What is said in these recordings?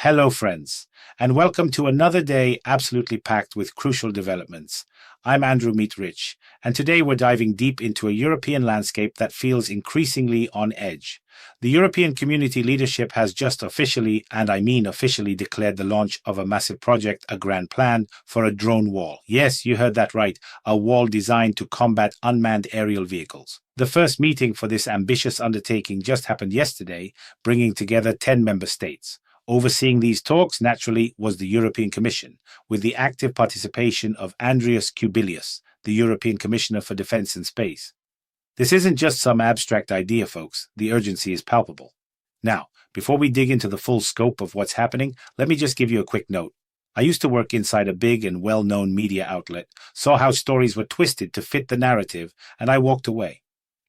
Hello, friends, and welcome to another day absolutely packed with crucial developments. I'm Andrew Meet Rich, and today we're diving deep into a European landscape that feels increasingly on edge. The European Community leadership has just officially, and I mean officially, declared the launch of a massive project, a grand plan for a drone wall. Yes, you heard that right, a wall designed to combat unmanned aerial vehicles. The first meeting for this ambitious undertaking just happened yesterday, bringing together 10 member states. Overseeing these talks, naturally, was the European Commission, with the active participation of Andrius Kubilius, the European Commissioner for Defence and Space. This isn't just some abstract idea, folks. The urgency is palpable. Now, before we dig into the full scope of what's happening, let me just give you a quick note. I used to work inside a big and well-known media outlet, saw how stories were twisted to fit the narrative, and I walked away.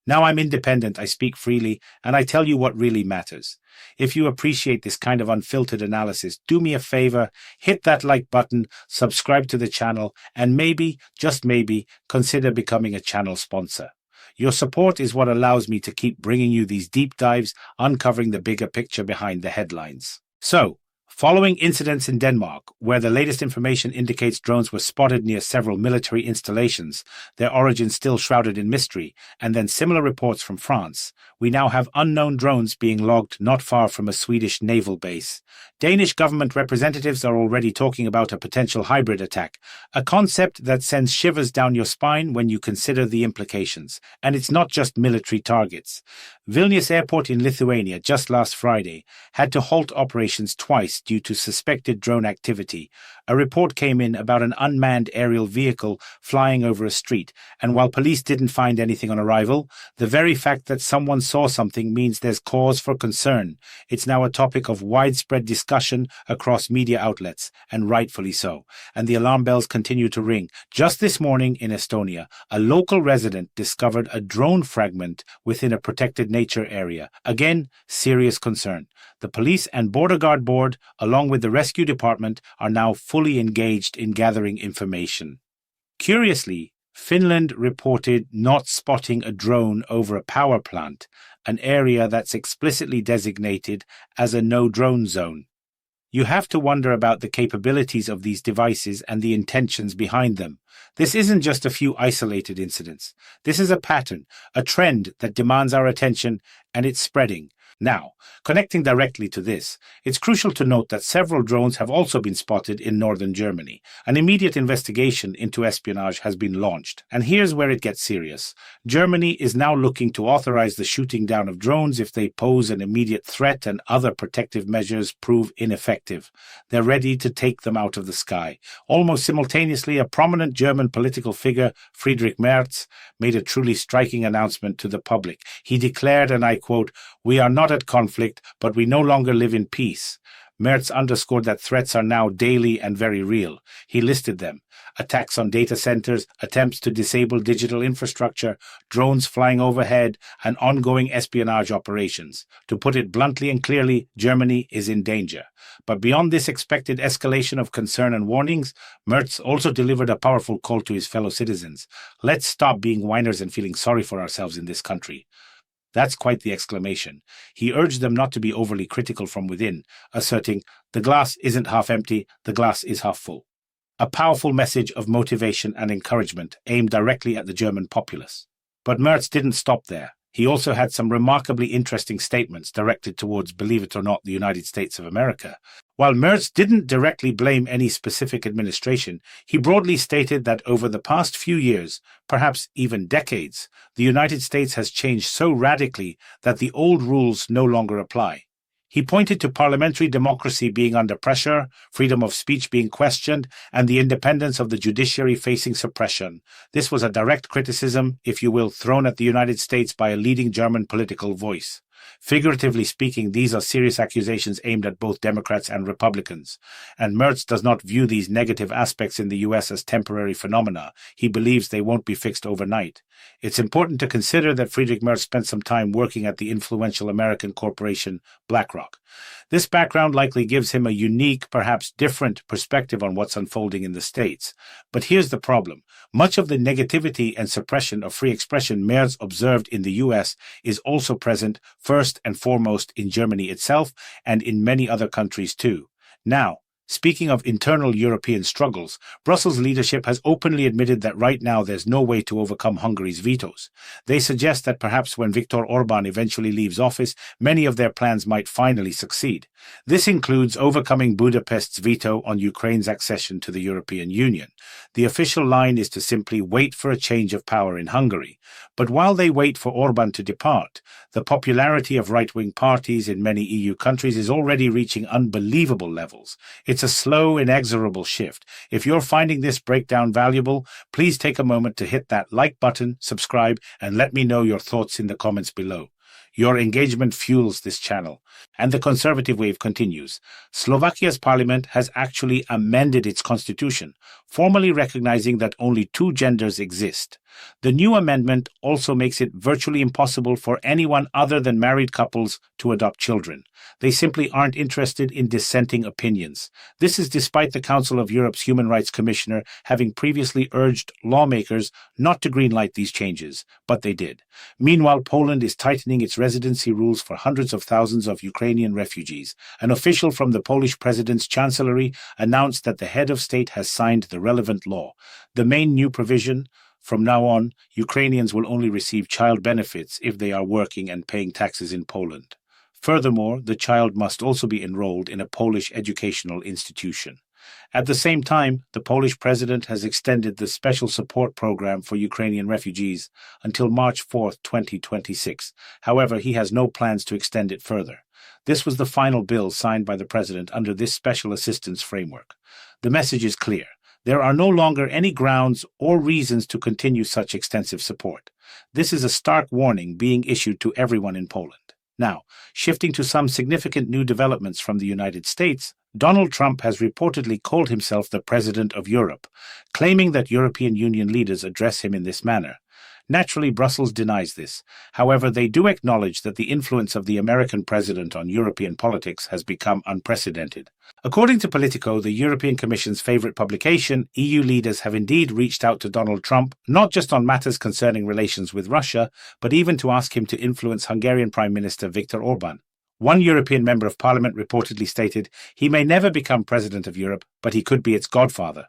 Now I'm independent, I speak freely, and I tell you what really matters. If you appreciate this kind of unfiltered analysis, do me a favor, hit that like button, subscribe to the channel, and maybe, just maybe, consider becoming a channel sponsor. Your support is what allows me to keep bringing you these deep dives, uncovering the bigger picture behind the headlines. So, following incidents in Denmark, where the latest information indicates drones were spotted near several military installations, their origin still shrouded in mystery, and then similar reports from France, we now have unknown drones being logged not far from a Swedish naval base. Danish government representatives are already talking about a potential hybrid attack, a concept that sends shivers down your spine when you consider the implications. And it's not just military targets. Vilnius Airport in Lithuania just last Friday had to halt operations twice due to suspected drone activity. A report came in about an unmanned aerial vehicle flying over a street, and while police didn't find anything on arrival, the very fact that someone saw something means there's cause for concern. It's now a topic of widespread discussion across media outlets, and rightfully so, and the alarm bells continue to ring. Just this morning in Estonia, a local resident discovered a drone fragment within a protected nature area. Again, serious concern. The police and border guard board, along with the rescue department, are now fully engaged in gathering information. Curiously, Finland reported not spotting a drone over a power plant, an area that's explicitly designated as a no-drone zone. You have to wonder about the capabilities of these devices and the intentions behind them. This isn't just a few isolated incidents. This is a pattern, a trend that demands our attention, and it's spreading. Now, connecting directly to this, it's crucial to note that several drones have also been spotted in northern Germany. An immediate investigation into espionage has been launched. And here's where it gets serious. Germany is now looking to authorize the shooting down of drones if they pose an immediate threat and other protective measures prove ineffective. They're ready to take them out of the sky. Almost simultaneously, a prominent German political figure, Friedrich Merz, made a truly striking announcement to the public. He declared, and I quote, "We are not at conflict, but we no longer live in peace." Merz underscored that threats are now daily and very real. He listed them: attacks on data centers, attempts to disable digital infrastructure, drones flying overhead, and ongoing espionage operations. To put it bluntly and clearly, Germany is in danger. But beyond this expected escalation of concern and warnings, Merz also delivered a powerful call to his fellow citizens. Let's stop being whiners and feeling sorry for ourselves in this country. That's quite the exclamation. He urged them not to be overly critical from within, asserting, "The glass isn't half empty, the glass is half full." A powerful message of motivation and encouragement aimed directly at the German populace. But Merz didn't stop there. He also had some remarkably interesting statements directed towards, believe it or not, the United States of America. While Merz didn't directly blame any specific administration, he broadly stated that over the past few years, perhaps even decades, the United States has changed so radically that the old rules no longer apply. He pointed to parliamentary democracy being under pressure, freedom of speech being questioned, and the independence of the judiciary facing suppression. This was a direct criticism, if you will, thrown at the United States by a leading German political voice. Figuratively speaking, these are serious accusations aimed at both Democrats and Republicans. And Merz does not view these negative aspects in the US as temporary phenomena. He believes they won't be fixed overnight. It's important to consider that Friedrich Merz spent some time working at the influential American corporation BlackRock. This background likely gives him a unique, perhaps different perspective on what's unfolding in the States. But here's the problem. Much of the negativity and suppression of free expression Merz observed in the US is also present first and foremost in Germany itself and in many other countries too. Now, speaking of internal European struggles, Brussels leadership has openly admitted that right now there's no way to overcome Hungary's vetoes. They suggest that perhaps when Viktor Orbán eventually leaves office, many of their plans might finally succeed. This includes overcoming Budapest's veto on Ukraine's accession to the European Union. The official line is to simply wait for a change of power in Hungary. But while they wait for Orbán to depart, the popularity of right-wing parties in many EU countries is already reaching unbelievable levels. It's a slow, inexorable shift. If you're finding this breakdown valuable, please take a moment to hit that like button, subscribe, and let me know your thoughts in the comments below. Your engagement fuels this channel. And the conservative wave continues. Slovakia's parliament has actually amended its constitution, formally recognizing that only two genders exist. The new amendment also makes it virtually impossible for anyone other than married couples to adopt children. They simply aren't interested in dissenting opinions. This is despite the Council of Europe's Human Rights Commissioner having previously urged lawmakers not to greenlight these changes, but they did. Meanwhile, Poland is tightening its residency rules for hundreds of thousands of Ukrainian refugees. An official from the Polish president's chancellery announced that the head of state has signed the relevant law. The main new provision: from now on, Ukrainians will only receive child benefits if they are working and paying taxes in Poland. Furthermore, the child must also be enrolled in a Polish educational institution. At the same time, the Polish president has extended the special support program for Ukrainian refugees until March 4, 2026. However, he has no plans to extend it further. This was the final bill signed by the president under this special assistance framework. The message is clear. There are no longer any grounds or reasons to continue such extensive support. This is a stark warning being issued to everyone in Poland. Now, shifting to some significant new developments from the United States, Donald Trump has reportedly called himself the President of Europe, claiming that European Union leaders address him in this manner. Naturally, Brussels denies this. However, they do acknowledge that the influence of the American president on European politics has become unprecedented. According to Politico, the European Commission's favorite publication, EU leaders have indeed reached out to Donald Trump, not just on matters concerning relations with Russia, but even to ask him to influence Hungarian Prime Minister Viktor Orbán. One European member of parliament reportedly stated, "He may never become president of Europe, but he could be its godfather."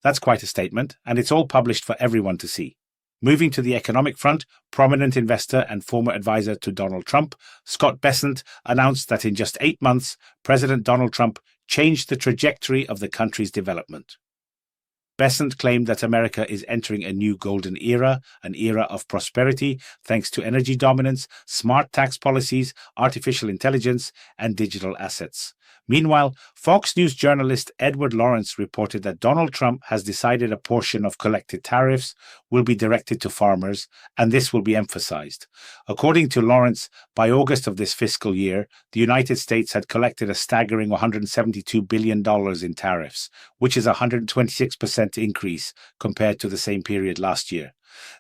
That's quite a statement, and it's all published for everyone to see. Moving to the economic front, prominent investor and former advisor to Donald Trump, Scott Bessent, announced that in just 8 months, President Donald Trump changed the trajectory of the country's development. Bessent claimed that America is entering a new golden era, an era of prosperity, thanks to energy dominance, smart tax policies, artificial intelligence, and digital assets. Meanwhile, Fox News journalist Edward Lawrence reported that Donald Trump has decided a portion of collected tariffs will be directed to farmers, and this will be emphasized. According to Lawrence, by August of this fiscal year, the United States had collected a staggering $172 billion in tariffs, which is a 126% increase compared to the same period last year.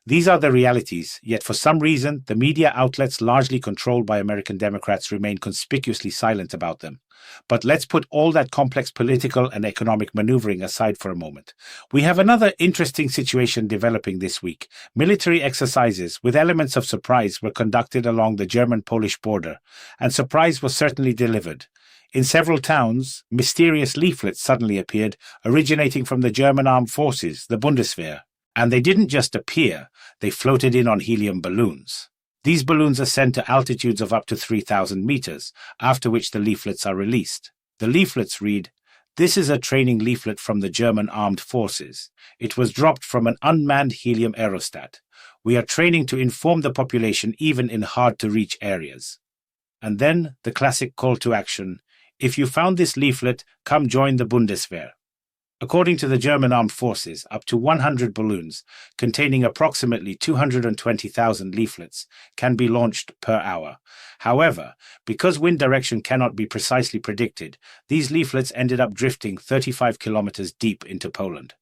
These are the realities, yet for some reason, the media outlets largely controlled by American Democrats remain conspicuously silent about them. But let's put all that complex political and economic maneuvering aside for a moment. We have another interesting situation developing this week. Military exercises with elements of surprise were conducted along the German-Polish border, and surprise was certainly delivered. In several towns, mysterious leaflets suddenly appeared, originating from the German armed forces, the Bundeswehr. And they didn't just appear, they floated in on helium balloons. These balloons ascend to altitudes of up to 3,000 meters, after which the leaflets are released. The leaflets read, "This is a training leaflet from the German armed forces. It was dropped from an unmanned helium aerostat. We are training to inform the population even in hard-to-reach areas." And then the classic call to action, "If you found this leaflet, come join the Bundeswehr." According to the German armed forces, up to 100 balloons, containing approximately 220,000 leaflets, can be launched per hour. However, because wind direction cannot be precisely predicted, these leaflets ended up drifting 35 kilometers deep into Poland.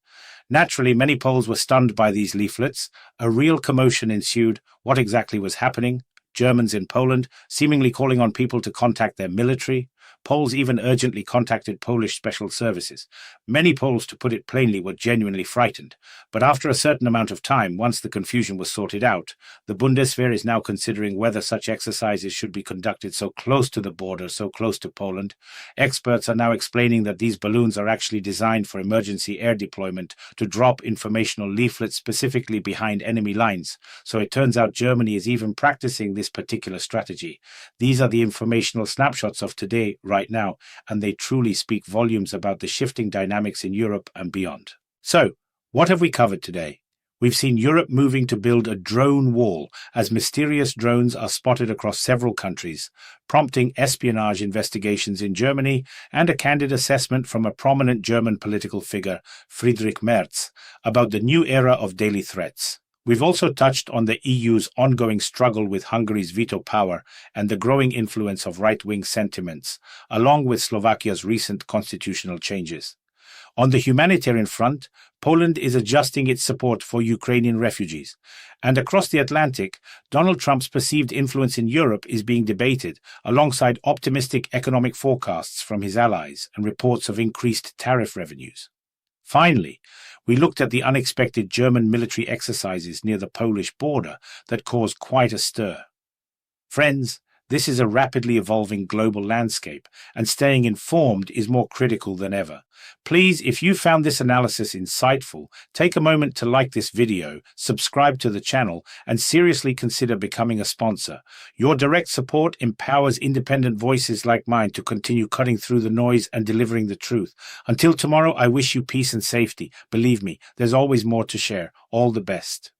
Naturally, many Poles were stunned by these leaflets. A real commotion ensued. What exactly was happening? Germans in Poland seemingly calling on people to contact their military. Poles even urgently contacted Polish special services. Many Poles, to put it plainly, were genuinely frightened. But after a certain amount of time, once the confusion was sorted out, the Bundeswehr is now considering whether such exercises should be conducted so close to the border, so close to Poland. Experts are now explaining that these balloons are actually designed for emergency air deployment to drop informational leaflets specifically behind enemy lines. So it turns out Germany is even practicing this particular strategy. These are the informational snapshots of today, right now, and they truly speak volumes about the shifting dynamics in Europe and beyond. So, what have we covered today? We've seen Europe moving to build a drone wall as mysterious drones are spotted across several countries, prompting espionage investigations in Germany and a candid assessment from a prominent German political figure, Friedrich Merz, about the new era of daily threats. We've also touched on the EU's ongoing struggle with Hungary's veto power and the growing influence of right-wing sentiments, along with Slovakia's recent constitutional changes. On the humanitarian front, Poland is adjusting its support for Ukrainian refugees. And across the Atlantic, Donald Trump's perceived influence in Europe is being debated, alongside optimistic economic forecasts from his allies and reports of increased tariff revenues. Finally, we looked at the unexpected German military exercises near the Polish border that caused quite a stir. Friends, this is a rapidly evolving global landscape, and staying informed is more critical than ever. Please, if you found this analysis insightful, take a moment to like this video, subscribe to the channel, and seriously consider becoming a sponsor. Your direct support empowers independent voices like mine to continue cutting through the noise and delivering the truth. Until tomorrow, I wish you peace and safety. Believe me, there's always more to share. All the best.